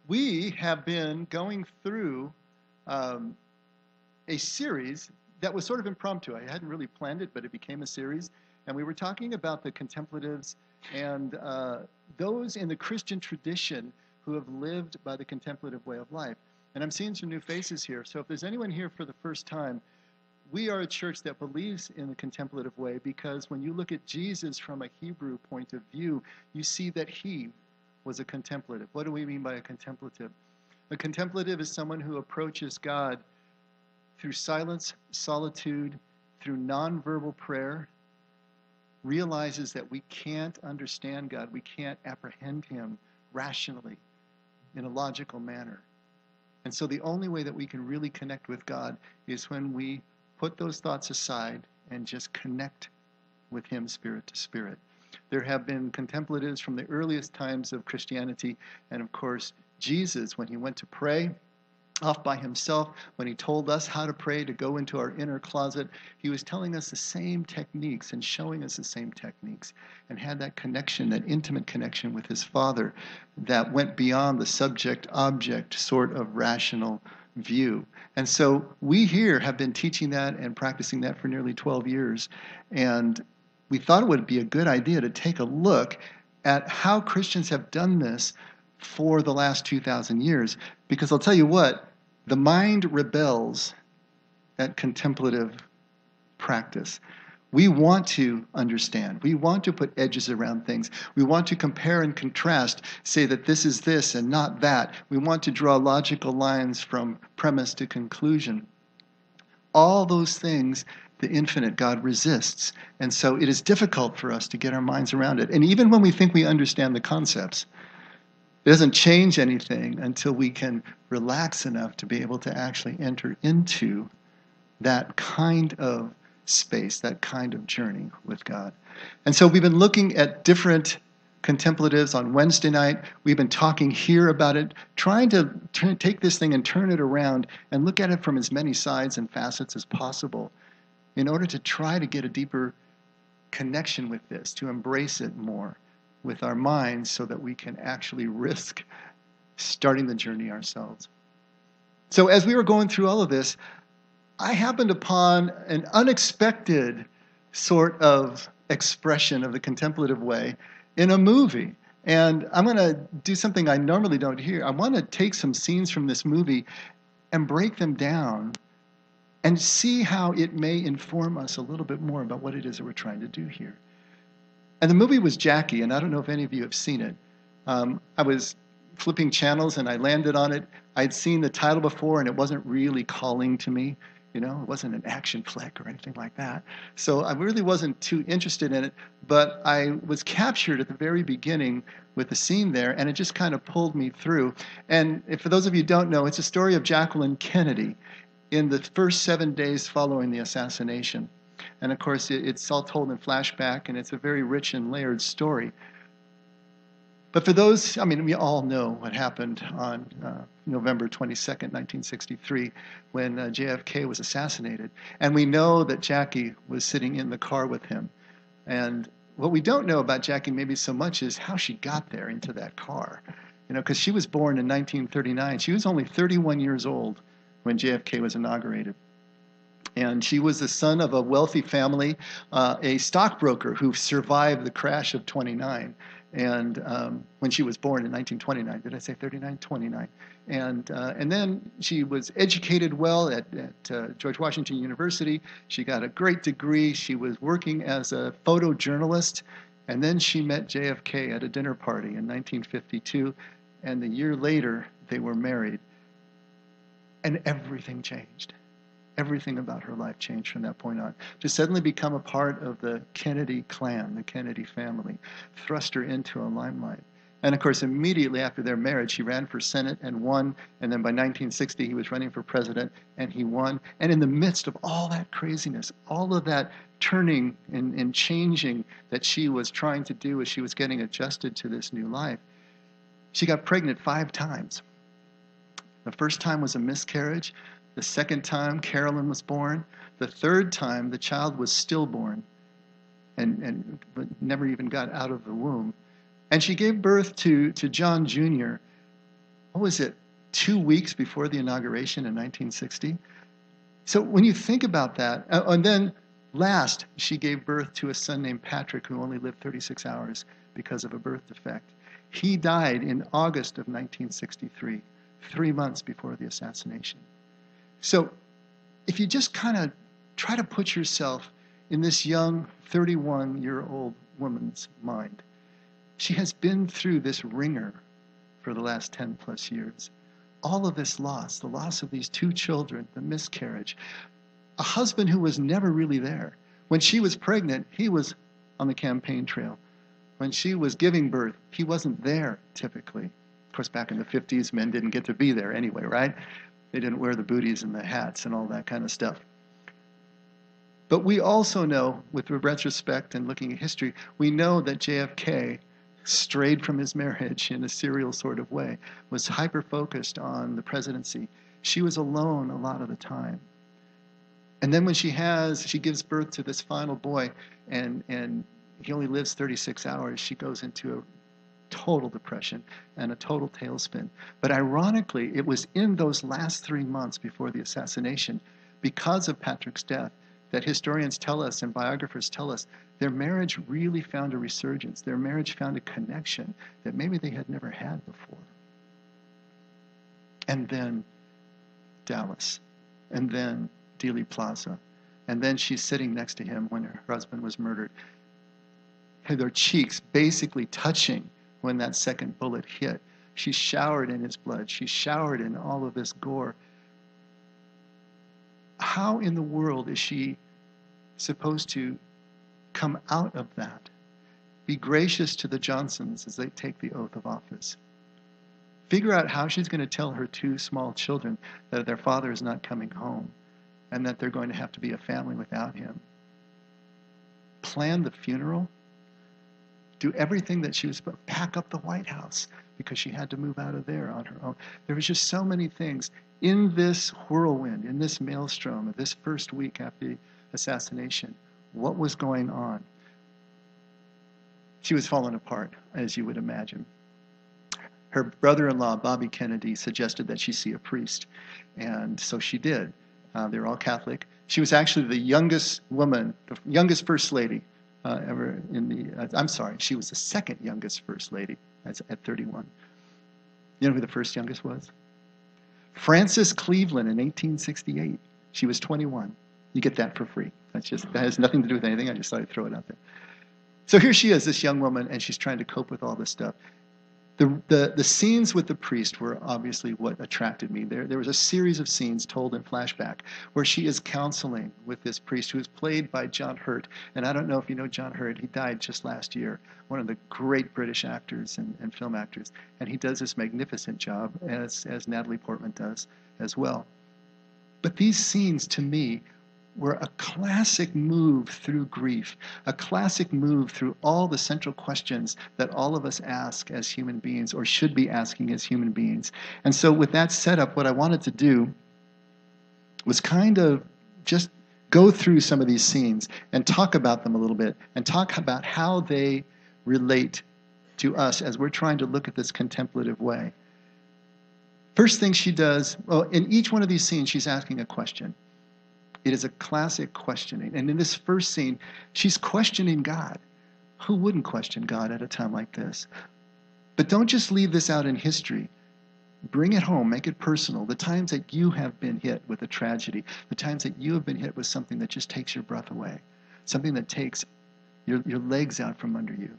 We have been going through um, a series that was sort of impromptu. I hadn't really planned it, but it became a series. And we were talking about the contemplatives and those in the Christian tradition who have lived by the contemplative way of life. And I'm seeing some new faces here. So if there's anyone here for the first time, we are a church that believes in the contemplative way because when you look at Jesus from a Hebrew point of view, you see that he was a contemplative. What do we mean by a contemplative? A contemplative is someone who approaches God through silence, solitude, through nonverbal prayer, realizes that we can't understand God, we can't apprehend him rationally in a logical manner. And so the only way that we can really connect with God is when we put those thoughts aside and just connect with him spirit to spirit. There have been contemplatives from the earliest times of Christianity, and of course, Jesus, when he went to pray off by himself, when he told us how to pray, to go into our inner closet, he was telling us the same techniques and showing us the same techniques, and had that connection, that intimate connection with his Father that went beyond the subject-object sort of rational view. And so we here have been teaching that and practicing that for nearly 12 years. And we thought it would be a good idea to take a look at how Christians have done this for the last 2,000 years. Because I'll tell you what, the mind rebels at contemplative practice. We want to understand. We want to put edges around things. We want to compare and contrast, say that this is this and not that. We want to draw logical lines from premise to conclusion. All those things the infinite God resists. And so it is difficult for us to get our minds around it. And even when we think we understand the concepts, it doesn't change anything until we can relax enough to be able to actually enter into that kind of space, that kind of journey with God. And so we've been looking at different contemplatives on Wednesday night. We've been talking here about it, trying to take this thing and turn it around and look at it from as many sides and facets as possible in order to try to get a deeper connection with this, to embrace it more with our minds so that we can actually risk starting the journey ourselves. So as we were going through all of this, I happened upon an unexpected sort of expression of the contemplative way in a movie. And I'm going to do something I normally don't hear. I want to take some scenes from this movie and break them down and see how it may inform us a little bit more about what it is that we're trying to do here. And the movie was Jackie, and I don't know if any of you have seen it. I was flipping channels and I landed on it. I'd seen the title before and it wasn't really calling to me. You know, it wasn't an action flick or anything like that. So I really wasn't too interested in it, but I was captured at the very beginning with the scene there, and it just kind of pulled me through. And for those of you who don't know, it's a story of Jacqueline Kennedy in the first 7 days following the assassination. And of course, it's all told in flashback, and it's a very rich and layered story. But for those, I mean, we all know what happened on November 22nd, 1963, when JFK was assassinated. And we know that Jackie was sitting in the car with him. And what we don't know about Jackie maybe so much is how she got there into that car. You know, because she was born in 1939. She was only 31 years old when JFK was inaugurated. And she was the son of a wealthy family, a stockbroker who survived the crash of 29. And when she was born in 1929, did I say 39? 29. And then she was educated well at George Washington University. She got a great degree. She was working as a photojournalist. And then she met JFK at a dinner party in 1952. And a year later, they were married. And everything changed. Everything about her life changed from that point on. To suddenly become a part of the Kennedy clan, the Kennedy family, thrust her into a limelight. And of course, immediately after their marriage, she ran for Senate and won. And then by 1960, he was running for president and he won. And in the midst of all that craziness, all of that turning and changing that she was trying to do as she was getting adjusted to this new life, she got pregnant 5 times. The first time was a miscarriage. The second time, Carolyn was born. The third time, the child was stillborn and never even got out of the womb. And she gave birth to John Jr. what was it, 2 weeks before the inauguration in 1960? So when you think about that, and then last, she gave birth to a son named Patrick who only lived 36 hours because of a birth defect. He died in August of 1963, 3 months before the assassination. So if you just kind of try to put yourself in this young 31-year-old woman's mind, she has been through this ringer for the last 10 plus years. All of this loss, the loss of these 2 children, the miscarriage, a husband who was never really there. When she was pregnant, he was on the campaign trail. When she was giving birth, he wasn't there typically. Of course, back in the 50s, men didn't get to be there anyway, right? They didn't wear the booties and the hats and all that kind of stuff. But we also know, with retrospect and looking at history, we know that JFK strayed from his marriage in a serial sort of way, was hyper-focused on the presidency. She was alone a lot of the time. And then when she gives birth to this final boy, and he only lives 36 hours, she goes into a total depression and a total tailspin. But ironically, it was in those last 3 months before the assassination, because of Patrick's death, that historians tell us and biographers tell us their marriage really found a resurgence. Their marriage found a connection that maybe they had never had before. And then Dallas, and then Dealey Plaza, and then she's sitting next to him when her husband was murdered. Their cheeks basically touching when that second bullet hit. She showered in his blood. She showered in all of this gore. How in the world is she supposed to come out of that? Be gracious to the Johnsons as they take the oath of office. Figure out how she's going to tell her 2 small children that their father is not coming home and that they're going to have to be a family without him. Plan the funeral. Do everything that she was supposed to. Pack up the White House because she had to move out of there on her own. There was just so many things in this whirlwind, in this maelstrom of this first week after the assassination. What was going on? She was falling apart, as you would imagine. Her brother-in-law, Bobby Kennedy, suggested that she see a priest, and so she did. They were all Catholic. She was actually the youngest woman, the youngest first lady ever in the, I'm sorry, she was the second youngest first lady at 31. You know who the first youngest was? Frances Cleveland in 1868. She was 21. You get that for free. That has nothing to do with anything. I just thought I'd throw it out there. So here she is, this young woman, and she's trying to cope with all this stuff. The scenes with the priest were obviously what attracted me. There was a series of scenes told in flashback where she is counseling with this priest who is played by John Hurt. And I don't know if you know John Hurt. He died just last year, one of the great British actors and film actors. And he does this magnificent job, as Natalie Portman does as well. But these scenes, to me, were a classic move through grief, a classic move through all the central questions that all of us ask as human beings, or should be asking as human beings. And so with that setup, what I wanted to do was kind of just go through some of these scenes and talk about them a little bit, and talk about how they relate to us as we're trying to look at this contemplative way. First thing she does, well, in each one of these scenes, she's asking a question. It is a classic questioning. And in this first scene, she's questioning God. Who wouldn't question God at a time like this? But don't just leave this out in history. Bring it home. Make it personal. The times that you have been hit with a tragedy, the times that you have been hit with something that just takes your breath away, something that takes your legs out from under you.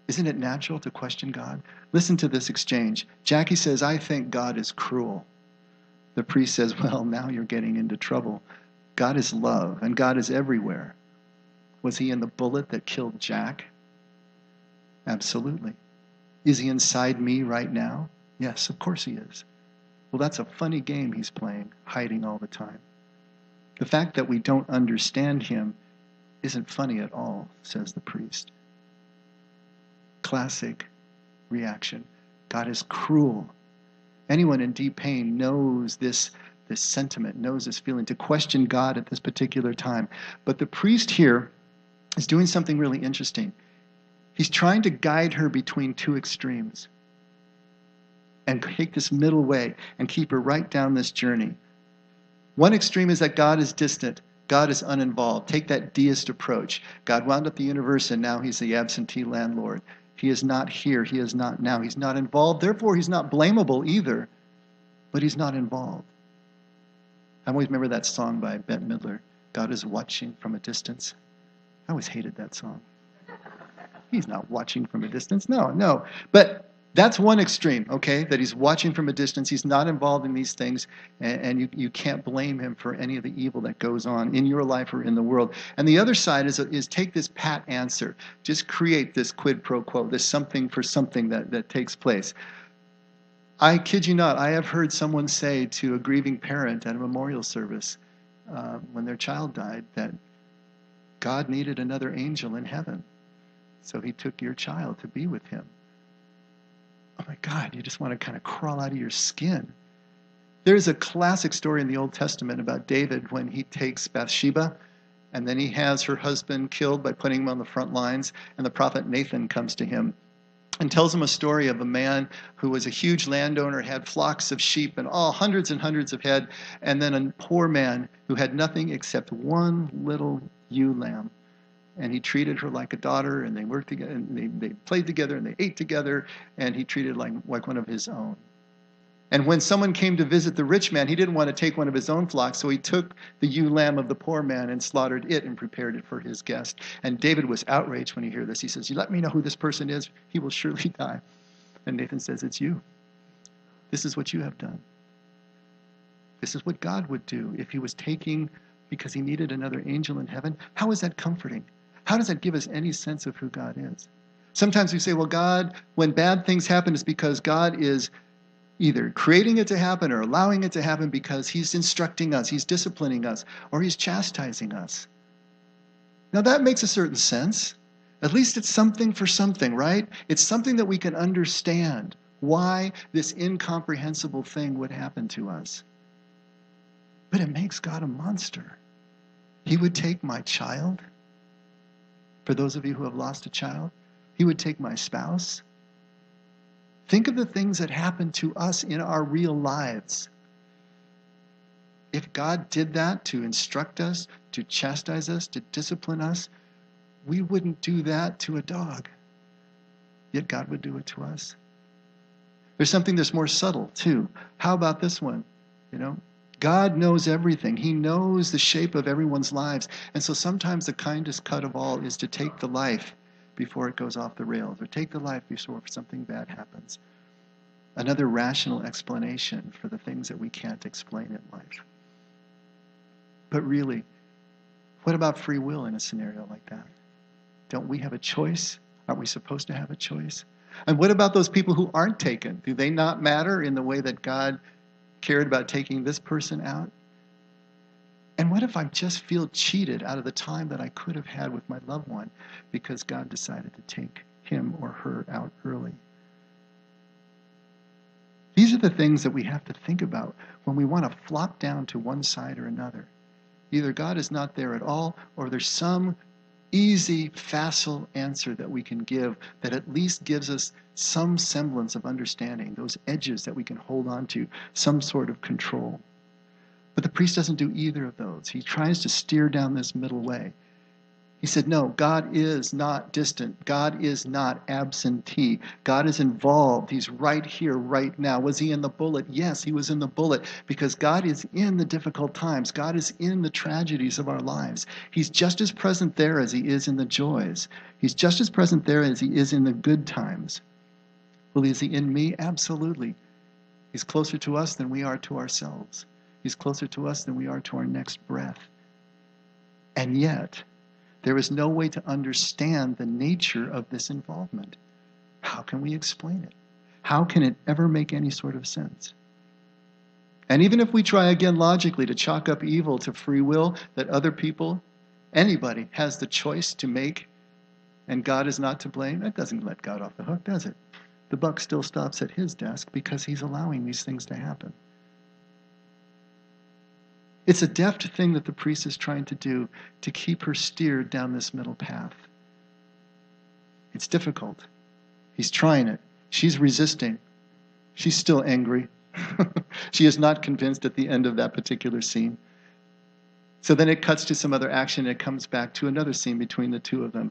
Isn't it natural to question God? Listen to this exchange. Jackie says, "I think God is cruel." The priest says, "Well, now you're getting into trouble. God is love, and God is everywhere." Was he in the bullet that killed Jack? Absolutely. Is he inside me right now? Yes, of course he is. Well, that's a funny game he's playing, hiding all the time. The fact that we don't understand him isn't funny at all, says the priest. Classic reaction. God is cruel. Anyone in deep pain knows this sentiment, knows this feeling, to question God at this particular time. But the priest here is doing something really interesting. He's trying to guide her between 2 extremes. and take this middle way and keep her right down this journey. One extreme is that God is distant. God is uninvolved. Take that deist approach. God wound up the universe and now he's the absentee landlord. He is not here. He is not now. He's not involved. Therefore, he's not blamable either, but he's not involved. I always remember that song by Bette Midler, God is watching from a distance. I always hated that song. He's not watching from a distance. No. But that's one extreme, okay? That he's watching from a distance. He's not involved in these things, and you can't blame him for any of the evil that goes on in your life or in the world. And the other side is take this pat answer. Just create this quid pro quo, this something for something that takes place. I kid you not, I have heard someone say to a grieving parent at a memorial service when their child died that God needed another angel in heaven. So he took your child to be with him. Oh my God, you just want to kind of crawl out of your skin. There's a classic story in the Old Testament about David when he takes Bathsheba and then he has her husband killed by putting him on the front lines, and the prophet Nathan comes to him and tells him a story of a man who was a huge landowner, had flocks of sheep and hundreds and hundreds of head, and then a poor man who had nothing except one little ewe lamb. And he treated her like a daughter, and they worked together, and they played together, and they ate together, and he treated her like one of his own. And when someone came to visit the rich man, he didn't want to take one of his own flocks, so he took the ewe lamb of the poor man and slaughtered it and prepared it for his guest. And David was outraged when he heard this. He says, you let me know who this person is, he will surely die. And Nathan says, it's you. This is what you have done. This is what God would do if he was taking, because he needed another angel in heaven. How is that comforting? How does that give us any sense of who God is? Sometimes we say, well, God, when bad things happen, it's because God is either creating it to happen or allowing it to happen because he's instructing us, he's disciplining us, or he's chastising us. Now that makes a certain sense. At least it's something for something, right? It's something that we can understand why this incomprehensible thing would happen to us. But it makes God a monster. He would take my child. For those of you who have lost a child, he would take my spouse. Think of the things that happen to us in our real lives. If God did that to instruct us, to chastise us, to discipline us, we wouldn't do that to a dog. Yet God would do it to us. There's something that's more subtle, too. How about this one? God knows everything. He knows the shape of everyone's lives. And so sometimes the kindest cut of all is to take the life before it goes off the rails, or take the life before something bad happens. Another rational explanation for the things that we can't explain in life. But really, what about free will in a scenario like that? Don't we have a choice? Aren't we supposed to have a choice? And what about those people who aren't taken? Do they not matter in the way that God cared about taking this person out? And what if I just feel cheated out of the time that I could have had with my loved one because God decided to take him or her out early? These are the things that we have to think about when we want to flop down to one side or another. Either God is not there at all, or there's some easy, facile answer that we can give that at least gives us some semblance of understanding, those edges that we can hold on to, some sort of control. But the priest doesn't do either of those. He tries to steer down this middle way. He said, no, God is not distant. God is not absentee. God is involved. He's right here, right now. Was he in the bullet? Yes, he was in the bullet, because God is in the difficult times. God is in the tragedies of our lives. He's just as present there as he is in the joys. He's just as present there as he is in the good times. Well, is he in me? Absolutely. He's closer to us than we are to ourselves. He's closer to us than we are to our next breath. And yet, there is no way to understand the nature of this involvement. How can we explain it? How can it ever make any sort of sense? And even if we try again logically to chalk up evil to free will, that other people, anybody has the choice to make, and God is not to blame, that doesn't let God off the hook, does it? The buck still stops at his desk because he's allowing these things to happen. It's a deft thing that the priest is trying to do to keep her steered down this middle path. It's difficult. He's trying it. She's resisting. She's still angry. She is not convinced at the end of that particular scene. So then it cuts to some other action, and it comes back to another scene between the two of them.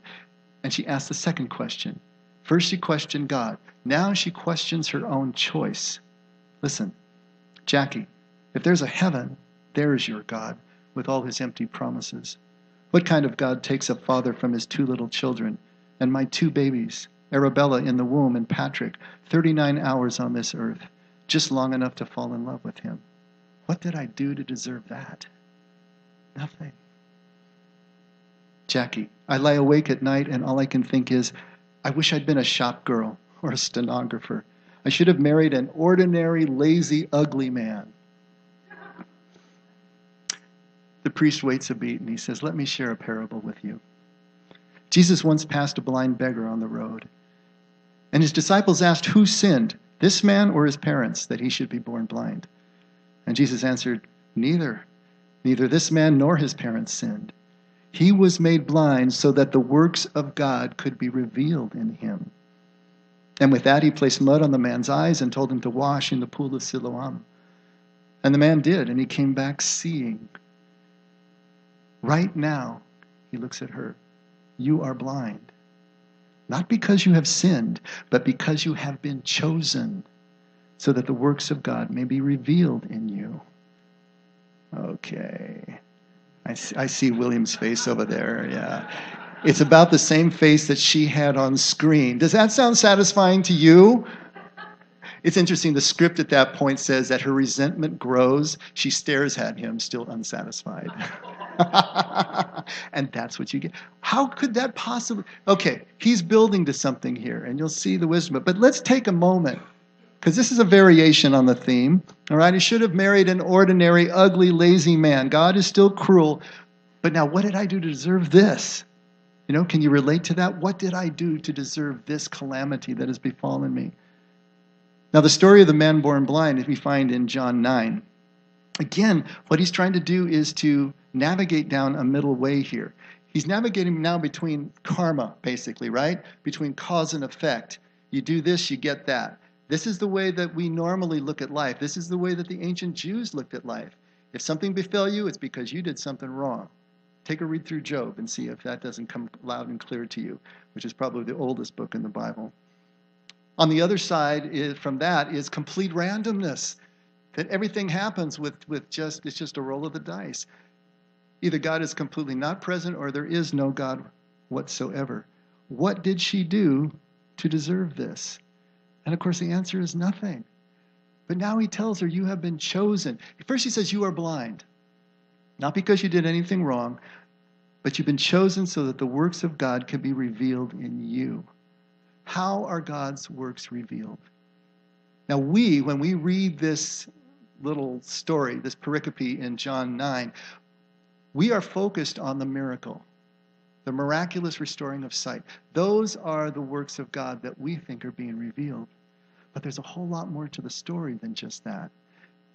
And she asks the second question. First she questioned God. Now she questions her own choice. Listen, Jackie, if there's a heaven, there is your God with all his empty promises. What kind of God takes a father from his 2 little children and my 2 babies, Arabella in the womb and Patrick, 39 hours on this earth, just long enough to fall in love with him? What did I do to deserve that? Nothing. Jackie, I lie awake at night and all I can think is, I wish I'd been a shop girl or a stenographer. I should have married an ordinary, lazy, ugly man. The priest waits a beat and he says, let me share a parable with you. Jesus once passed a blind beggar on the road. And his disciples asked, who sinned, this man or his parents, that he should be born blind? And Jesus answered, neither. Neither this man nor his parents sinned. He was made blind so that the works of God could be revealed in him. And with that, he placed mud on the man's eyes and told him to wash in the pool of Siloam. And the man did, and he came back seeing. Right now, he looks at her, you are blind. Not because you have sinned, but because you have been chosen, so that the works of God may be revealed in you. Okay. I see William's face over there, yeah. It's about the same face that she had on screen. Does that sound satisfying to you? It's interesting, the script at that point says that her resentment grows. She stares at him, still unsatisfied. And that's what you get. How could that possibly... Okay, he's building to something here, and you'll see the wisdom. But let's take a moment, because this is a variation on the theme. All right, he should have married an ordinary, ugly, lazy man. God is still cruel. But now, what did I do to deserve this? You know, can you relate to that? What did I do to deserve this calamity that has befallen me? Now, the story of the man born blind, we find in John 9. Again, what he's trying to do is to navigate down a middle way here. He's navigating now between karma, basically, right? Between cause and effect. You do this, you get that. This is the way that we normally look at life. This is the way that the ancient Jews looked at life. If something befell you, it's because you did something wrong. Take a read through Job and see if that doesn't come loud and clear to you, which is probably the oldest book in the Bible. On the other side from that is complete randomness, that everything happens with it's just a roll of the dice. Either God is completely not present or there is no God whatsoever. What did she do to deserve this? And of course the answer is nothing. But now he tells her, you have been chosen. First he says, you are blind. Not because you did anything wrong, but you've been chosen so that the works of God can be revealed in you. How are God's works revealed? Now when we read this little story, this pericope in John 9, we are focused on the miracle, the miraculous restoring of sight. Those are the works of God that we think are being revealed. But there's a whole lot more to the story than just that.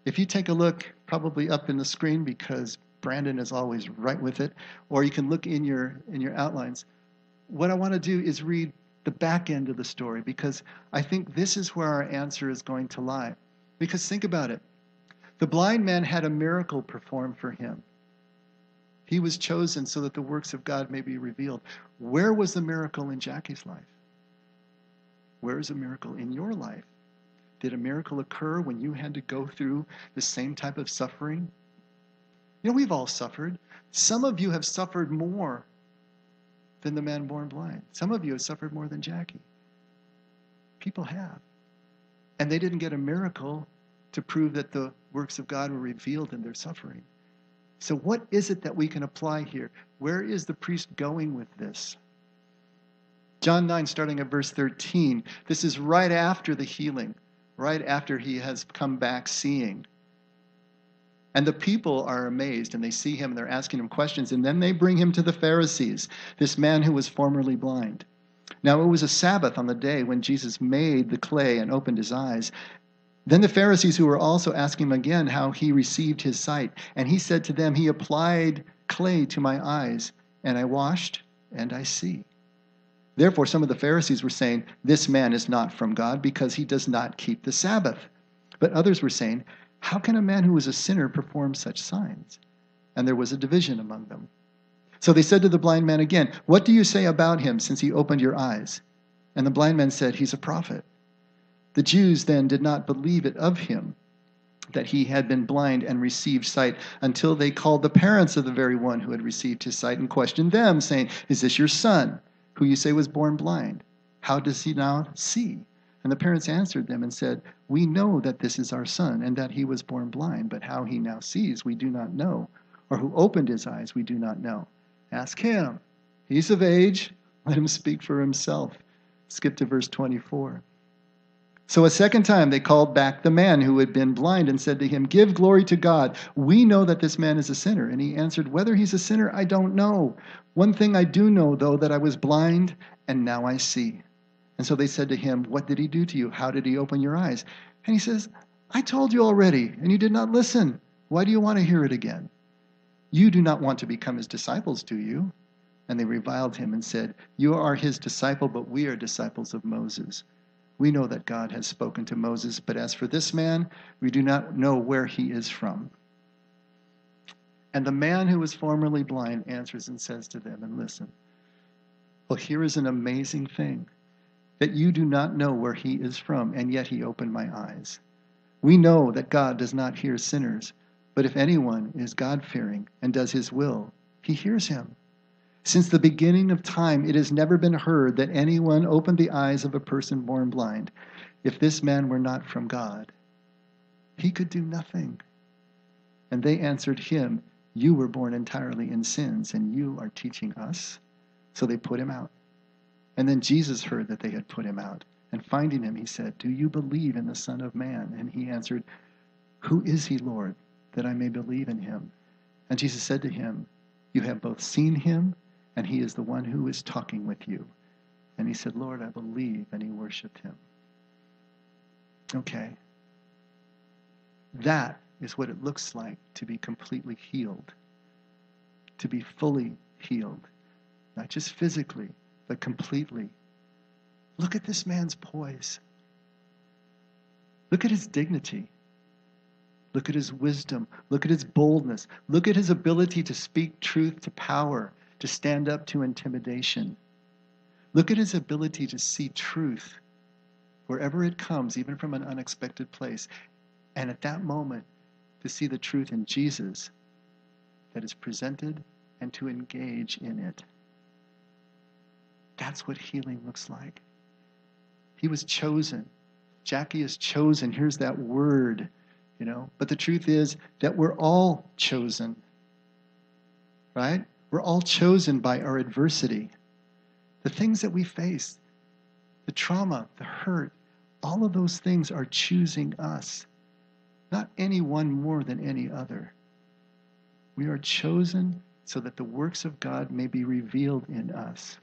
If you take a look, probably up in the screen because Brandon is always right with it, or you can look in your outlines. What I want to do is read the back end of the story, because I think this is where our answer is going to lie. Because think about it. The blind man had a miracle performed for him. He was chosen so that the works of God may be revealed. Where was the miracle in Jackie's life? Where is a miracle in your life? Did a miracle occur when you had to go through the same type of suffering? You know, we've all suffered. Some of you have suffered more than the man born blind. Some of you have suffered more than Jackie. People have. And they didn't get a miracle to prove that the works of God were revealed in their suffering. So what is it that we can apply here? Where is the priest going with this? John 9, starting at verse 13. This is right after the healing, right after he has come back seeing. And the people are amazed, and they see him, and they're asking him questions, and then they bring him to the Pharisees, this man who was formerly blind. Now it was a Sabbath on the day when Jesus made the clay and opened his eyes. Then the Pharisees who were also asking him again how he received his sight. And he said to them, he applied clay to my eyes, and I washed, and I see. Therefore, some of the Pharisees were saying, "This man is not from God because he does not keep the Sabbath." But others were saying, "How can a man who is a sinner perform such signs?" And there was a division among them. So they said to the blind man again, "What do you say about him since he opened your eyes?" And the blind man said, "He's a prophet." The Jews then did not believe it of him that he had been blind and received sight until they called the parents of the very one who had received his sight and questioned them, saying, "Is this your son, who you say was born blind? How does he now see?" And the parents answered them and said, "We know that this is our son, and that he was born blind, but how he now sees we do not know, or who opened his eyes we do not know. Ask him. He's of age. Let him speak for himself." Skip to verse 24. So a second time they called back the man who had been blind and said to him, "Give glory to God. We know that this man is a sinner." And he answered, "Whether he's a sinner, I don't know. One thing I do know, though, that I was blind and now I see." And so they said to him, "What did he do to you? How did he open your eyes?" And he says, "I told you already, and you did not listen. Why do you want to hear it again? You do not want to become his disciples, do you?" And they reviled him and said, "You are his disciple, but we are disciples of Moses. We know that God has spoken to Moses, but as for this man, we do not know where he is from." And the man who was formerly blind answers and says to them, and listen, "Well, here is an amazing thing, that you do not know where he is from, and yet he opened my eyes. We know that God does not hear sinners, but if anyone is God-fearing and does his will, he hears him. Since the beginning of time, it has never been heard that anyone opened the eyes of a person born blind. If this man were not from God, he could do nothing." And they answered him, "You were born entirely in sins, and you are teaching us?" So they put him out. And then Jesus heard that they had put him out. And finding him, he said, "Do you believe in the Son of Man?" And he answered, "Who is he, Lord, that I may believe in him?" And Jesus said to him, "You have both seen him, and he is the one who is talking with you." And he said, "Lord, I believe," and he worshiped him. Okay. That is what it looks like to be completely healed, to be fully healed, not just physically, but completely. Look at this man's poise. Look at his dignity. Look at his wisdom. Look at his boldness. Look at his ability to speak truth to power, to stand up to intimidation. Look at his ability to see truth wherever it comes, even from an unexpected place. And at that moment, to see the truth in Jesus that is presented and to engage in it. That's what healing looks like. He was chosen. Jackie is chosen. Here's that word, But the truth is that we're all chosen, right? We're all chosen by our adversity. The things that we face, the trauma, the hurt, all of those things are choosing us. Not any one more than any other. We are chosen so that the works of God may be revealed in us.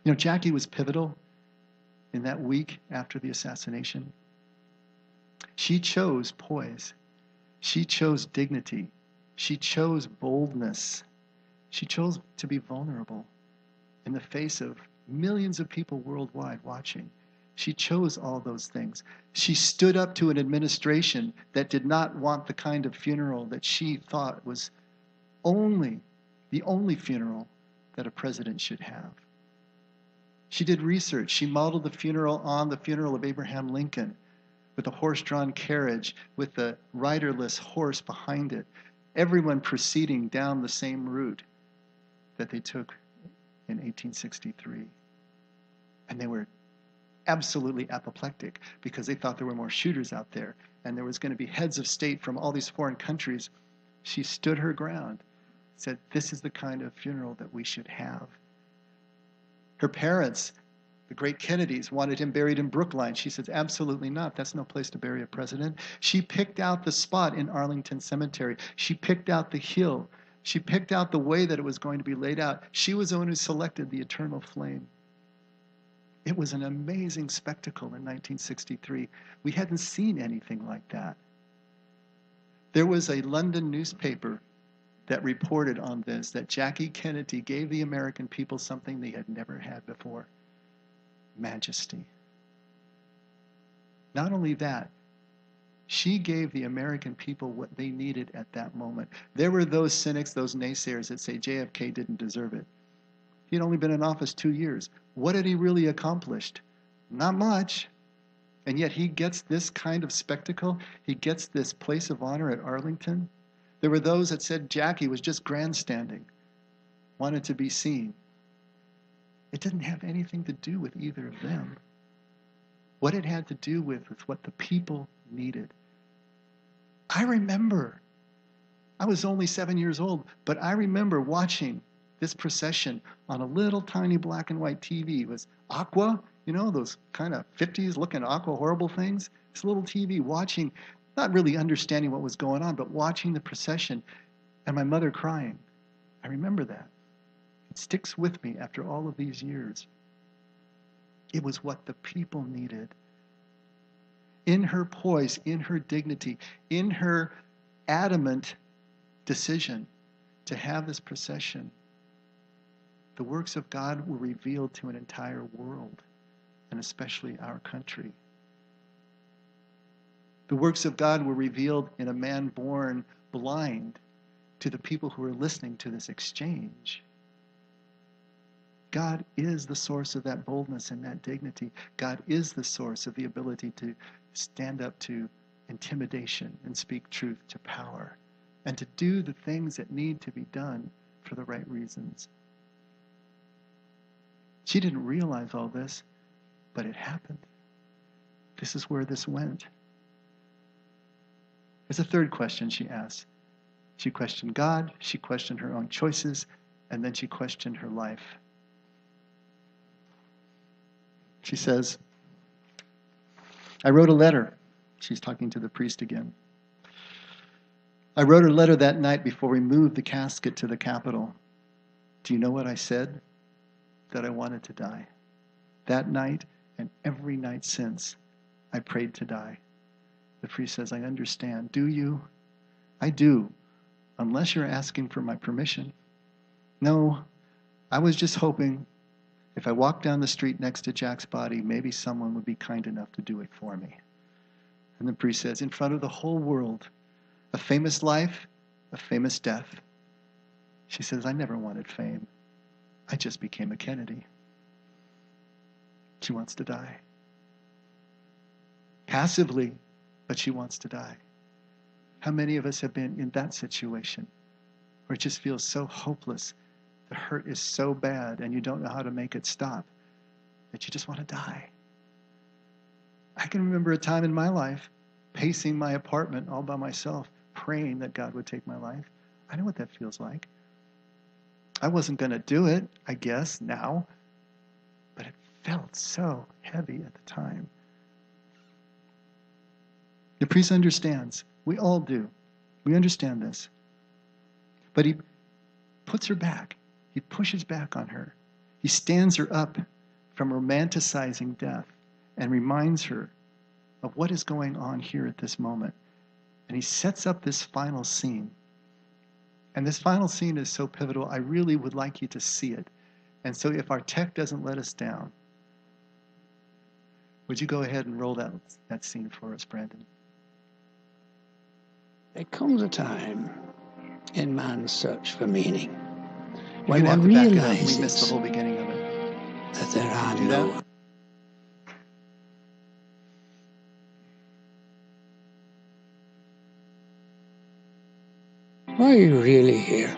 Jackie was pivotal in that week after the assassination. She chose poise. She chose dignity. She chose boldness. She chose to be vulnerable in the face of millions of people worldwide watching. She chose all those things. She stood up to an administration that did not want the kind of funeral that she thought was the only funeral that a president should have. She did research. She modeled the funeral on the funeral of Abraham Lincoln, with a horse-drawn carriage, with the riderless horse behind it, everyone proceeding down the same route that they took in 1863. And they were absolutely apoplectic because they thought there were more shooters out there and there was going to be heads of state from all these foreign countries. She stood her ground, said, "This is the kind of funeral that we should have." Her parents, the great Kennedys, wanted him buried in Brookline. She says, "Absolutely not. That's no place to bury a president." She picked out the spot in Arlington Cemetery. She picked out the hill. She picked out the way that it was going to be laid out. She was the one who selected the eternal flame. It was an amazing spectacle in 1963. We hadn't seen anything like that. There was a London newspaper that reported on this, that Jackie Kennedy gave the American people something they had never had before: majesty. Not only that, she gave the American people what they needed at that moment. There were those cynics, those naysayers that say JFK didn't deserve it. He'd only been in office 2 years. What had he really accomplished? Not much. And yet he gets this kind of spectacle. He gets this place of honor at Arlington. There were those that said Jackie was just grandstanding, wanted to be seen. It didn't have anything to do with either of them. What it had to do with was what the people needed. I remember, I was only 7 years old, but I remember watching this procession on a little tiny black and white TV. It was Aqua, you know, those kind of 50s looking Aqua horrible things. This little TV, watching, not really understanding what was going on, but watching the procession, and my mother crying. I remember that. It sticks with me after all of these years. It was what the people needed. In her poise, in her dignity, in her adamant decision to have this procession, the works of God were revealed to an entire world, and especially our country. The works of God were revealed in a man born blind to the people who were listening to this exchange. God is the source of that boldness and that dignity. God is the source of the ability to stand up to intimidation and speak truth to power, and to do the things that need to be done for the right reasons. She didn't realize all this, but it happened. This is where this went. There's a third question she asked. She questioned God, she questioned her own choices, and then she questioned her life. She says, I wrote a letter. She's talking to the priest again. I wrote a letter that night before we moved the casket to the Capitol. Do you know what I said? That I wanted to die. That night and every night since, I prayed to die. The priest says, I understand. Do you? I do, unless you're asking for my permission. No, I was just hoping if I walked down the street next to Jack's body, maybe someone would be kind enough to do it for me. And the priest says, in front of the whole world, a famous life, a famous death. She says, I never wanted fame. I just became a Kennedy. She wants to die. Passively, but she wants to die. How many of us have been in that situation where it just feels so hopeless? The hurt is so bad and you don't know how to make it stop that you just want to die. I can remember a time in my life pacing my apartment all by myself, praying that God would take my life. I know what that feels like. I wasn't going to do it, I guess, now, but it felt so heavy at the time. The priest understands. We all do. We understand this. But he puts her back. He pushes back on her. He stands her up from romanticizing death and reminds her of what is going on here at this moment. And he sets up this final scene. And this final scene is so pivotal, I really would like you to see it. And so if our tech doesn't let us down, would you go ahead and roll that scene for us, Brandon? There comes a time in man's search for meaning We when have one to back it up. We realizes missed the whole beginning of it. that there are Do no that? Why are you really here?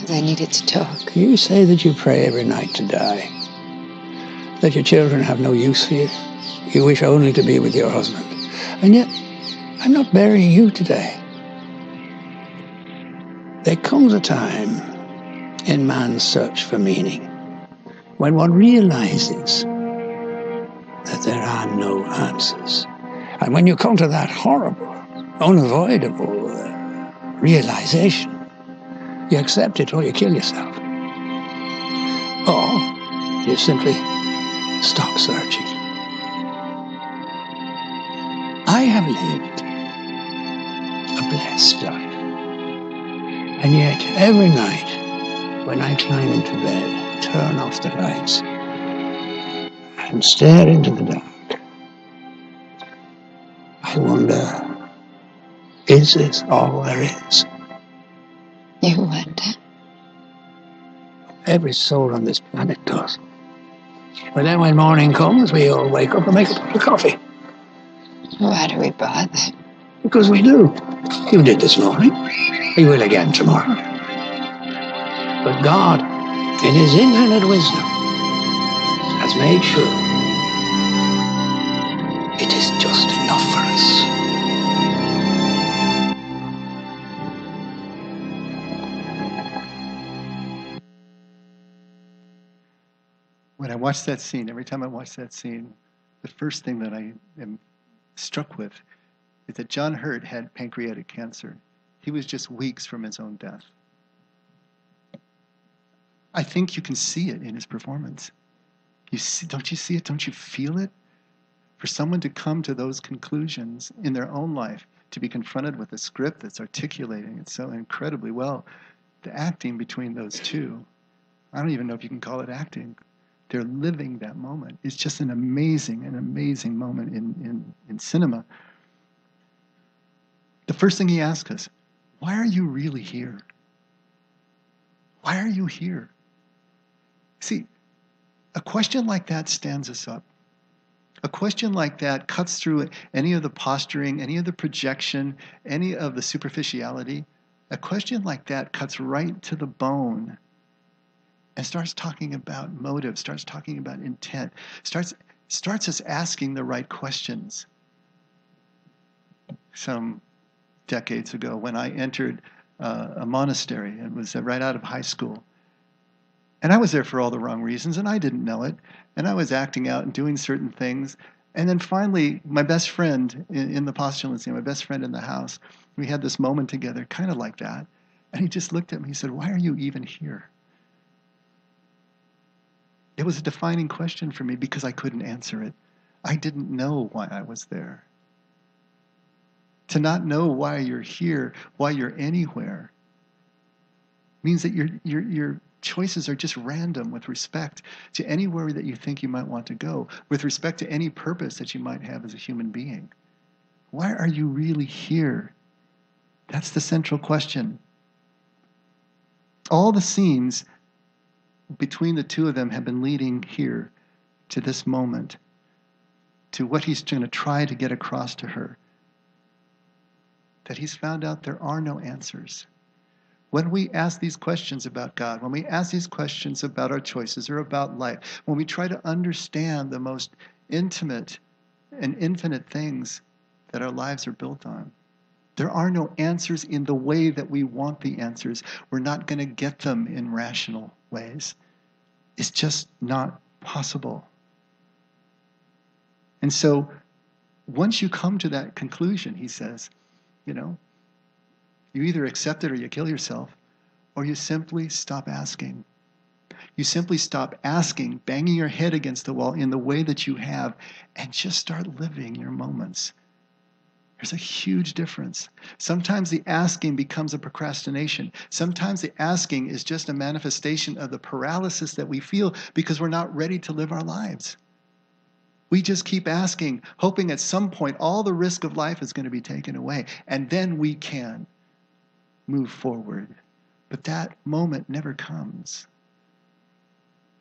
I needed to talk. You say that you pray every night to die, that your children have no use for you. You wish only to be with your husband. And yet, I'm not burying you today. There comes a time in man's search for meaning when one realizes that there are no answers. And when you come to that horrible, unavoidable realization, you accept it or you kill yourself. Or you simply stop searching. I have lived a blessed life. And yet, every night, when I climb into bed, turn off the lights, and stare into the dark, I wonder, is this all there is? You wonder? Every soul on this planet does. But then when morning comes, we all wake up and make a cup of coffee. Why do we bother? Because we do. You did this morning. You will again tomorrow. But God, in His infinite wisdom, has made sure it is just enough for us. When I watch that scene, every time I watch that scene, the first thing that I am struck with is that John Hurt had pancreatic cancer. He was just weeks from his own death. I think you can see it in his performance. Don't you see it? Don't you feel it? For someone to come to those conclusions in their own life, to be confronted with a script that's articulating it so incredibly well, the acting between those two, I don't even know if you can call it acting. They're living that moment. It's just an amazing moment in cinema. The first thing he asks us, why are you really here? Why are you here? See, a question like that stands us up. A question like that cuts through any of the posturing, any of the projection, any of the superficiality. A question like that cuts right to the bone and starts talking about motive, starts talking about intent, starts us asking the right questions. Some decades ago, when I entered a monastery, it was right out of high school. And I was there for all the wrong reasons, and I didn't know it. And I was acting out and doing certain things. And then finally, my best friend in the postulancy, my best friend in the house, we had this moment together, kind of like that. And he just looked at me, he said, why are you even here? It was a defining question for me because I couldn't answer it. I didn't know why I was there. To not know why you're here, why you're anywhere, means that your choices are just random with respect to anywhere that you think you might want to go, with respect to any purpose that you might have as a human being. Why are you really here? That's the central question. All the scenes between the two of them have been leading here to this moment, to what he's going to try to get across to her. That he's found out there are no answers. When we ask these questions about God, when we ask these questions about our choices or about life, when we try to understand the most intimate and infinite things that our lives are built on, there are no answers in the way that we want the answers. We're not going to get them in rational ways. It's just not possible. And so, once you come to that conclusion, he says, you either accept it or you kill yourself, or you simply stop asking. You simply stop asking, banging your head against the wall in the way that you have, and just start living your moments. There's a huge difference. Sometimes the asking becomes a procrastination. Sometimes the asking is just a manifestation of the paralysis that we feel because we're not ready to live our lives. We just keep asking, hoping at some point all the risk of life is going to be taken away, and then we can move forward. But that moment never comes.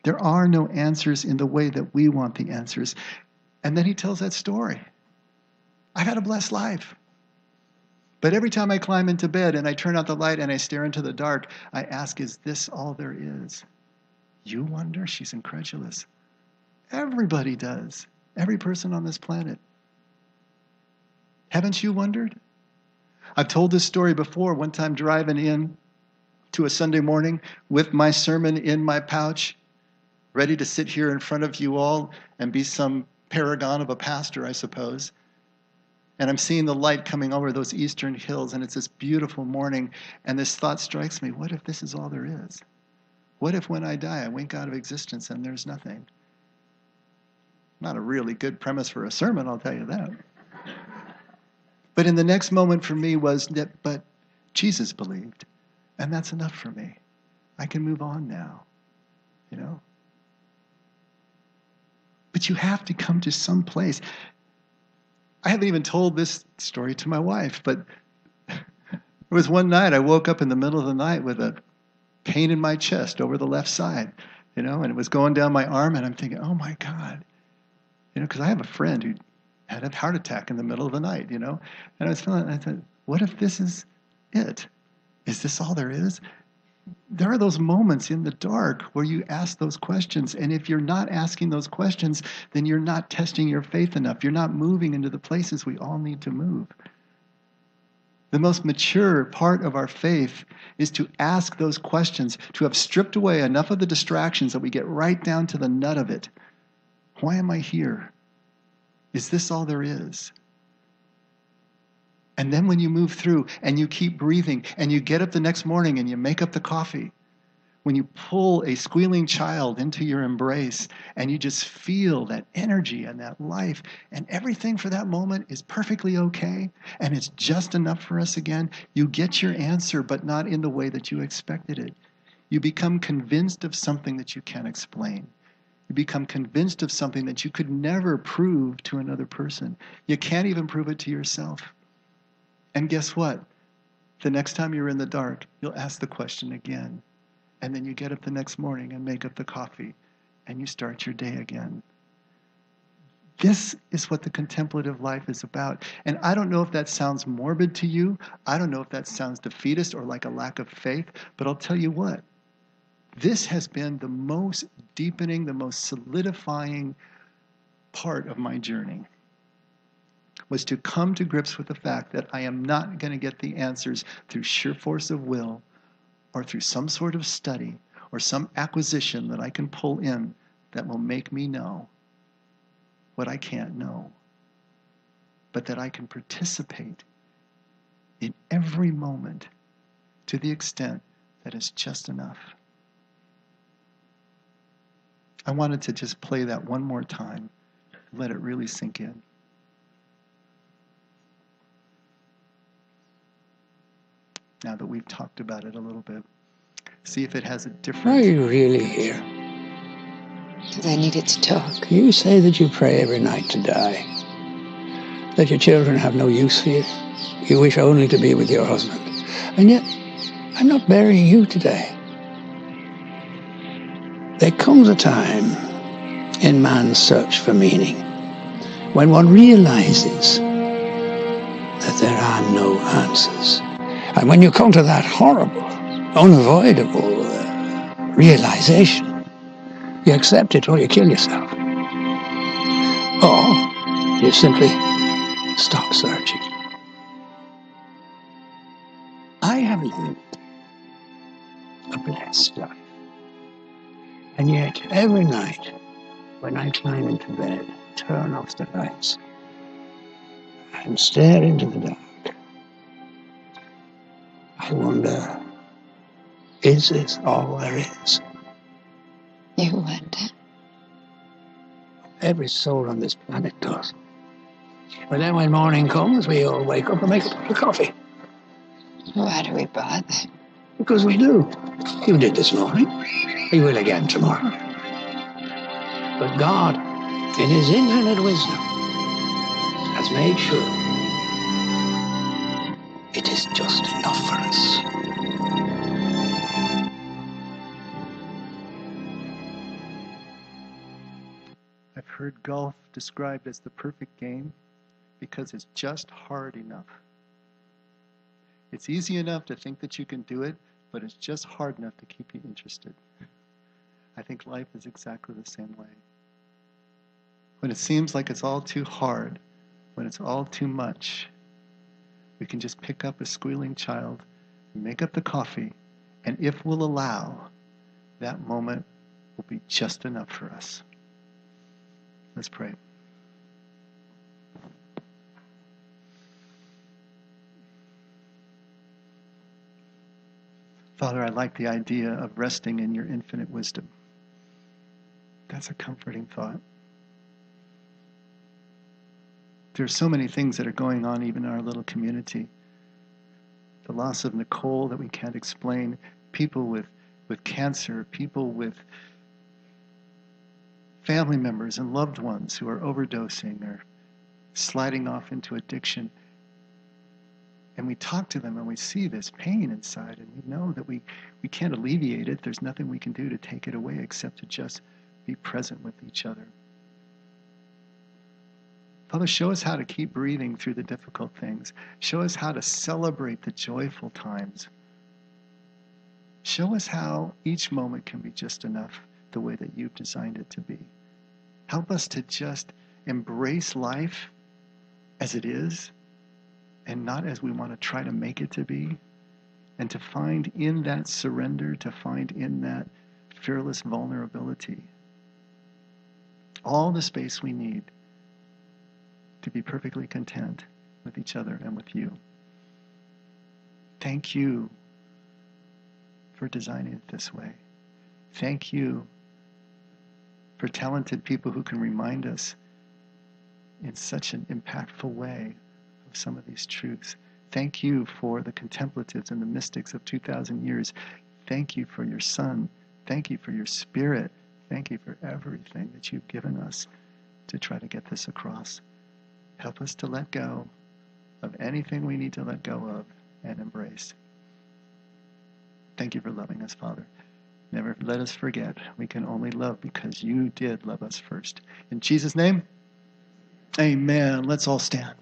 There are no answers in the way that we want the answers. And then he tells that story. I had a blessed life. But every time I climb into bed and I turn out the light and I stare into the dark, I ask, is this all there is? You wonder? She's incredulous. Everybody does. Every person on this planet. Haven't you wondered? I've told this story before, one time driving in to a Sunday morning with my sermon in my pouch, ready to sit here in front of you all and be some paragon of a pastor, I suppose. And I'm seeing the light coming over those eastern hills, and it's this beautiful morning, and this thought strikes me, what if this is all there is? What if when I die, I wink out of existence and there's nothing? Not a really good premise for a sermon, I'll tell you that. But in the next moment for me was that, but Jesus believed. And that's enough for me. I can move on now, you know? But you have to come to some place. I haven't even told this story to my wife, but there was one night I woke up in the middle of the night with a pain in my chest over the left side, and it was going down my arm, and I'm thinking, oh my God, because I have a friend who had a heart attack in the middle of the night, and I was feeling, I thought, what if this is it? Is this all there is? There are those moments in the dark where you ask those questions, and if you're not asking those questions, then you're not testing your faith enough. You're not moving into the places we all need to move. The most mature part of our faith is to ask those questions, to have stripped away enough of the distractions that we get right down to the nut of it. Why am I here? Is this all there is? And then when you move through and you keep breathing and you get up the next morning and you make up the coffee, when you pull a squealing child into your embrace and you just feel that energy and that life and everything for that moment is perfectly okay and it's just enough for us again, you get your answer, but not in the way that you expected it. You become convinced of something that you can't explain. You become convinced of something that you could never prove to another person. You can't even prove it to yourself. And guess what? The next time you're in the dark, you'll ask the question again. And then you get up the next morning and make up the coffee and you start your day again. This is what the contemplative life is about. And I don't know if that sounds morbid to you. I don't know if that sounds defeatist or like a lack of faith. But I'll tell you what. This has been the most deepening, the most solidifying part of my journey. Was to come to grips with the fact that I am not going to get the answers through sheer force of will or through some sort of study or some acquisition that I can pull in that will make me know what I can't know, but that I can participate in every moment to the extent that is just enough. I wanted to just play that one more time, let it really sink in. Now that we've talked about it a little bit, see if it has a different... Are you really here? Because I needed to talk. You say that you pray every night to die, that your children have no use for you. You wish only to be with your husband. And yet, I'm not burying you today. There comes a time in man's search for meaning when one realizes that there are no answers. And when you come to that horrible, unavoidable realization, you accept it or you kill yourself. Or you simply stop searching. I have lived a blessed life. And yet, every night, when I climb into bed, turn off the lights, and stare into the dark, I wonder, is this all there is? You wonder. Every soul on this planet does. But then when morning comes, we all wake up and make a cup of coffee. Why do we bother? Because we do. You did this morning. You will again tomorrow. But God, in His infinite wisdom, has made sure it is just enough for us. I've heard golf described as the perfect game because it's just hard enough. It's easy enough to think that you can do it, but it's just hard enough to keep you interested. I think life is exactly the same way. When it seems like it's all too hard, when it's all too much, we can just pick up a squealing child, make up the coffee, and if we'll allow, that moment will be just enough for us. Let's pray. Father, I like the idea of resting in your infinite wisdom. That's a comforting thought. There are so many things that are going on even in our little community. the loss of Nicole that we can't explain, people with cancer, people with family members and loved ones who are overdosing or sliding off into addiction. And we talk to them and we see this pain inside, and we know that we can't alleviate it. There's nothing we can do to take it away except to just be present with each other. Father, show us how to keep breathing through the difficult things. Show us how to celebrate the joyful times. Show us how each moment can be just enough the way that you've designed it to be. Help us to just embrace life as it is and not as we want to try to make it to be. And to find in that surrender, to find in that fearless vulnerability all the space we need to be perfectly content with each other and with you. Thank you for designing it this way. Thank you for talented people who can remind us in such an impactful way of some of these truths. Thank you for the contemplatives and the mystics of 2,000 years. Thank you for your Son. Thank you for your Spirit. Thank you for everything that you've given us to try to get this across. Help us to let go of anything we need to let go of and embrace. Thank you for loving us, Father. Never let us forget we can only love because you did love us first. In Jesus' name, amen. Let's all stand.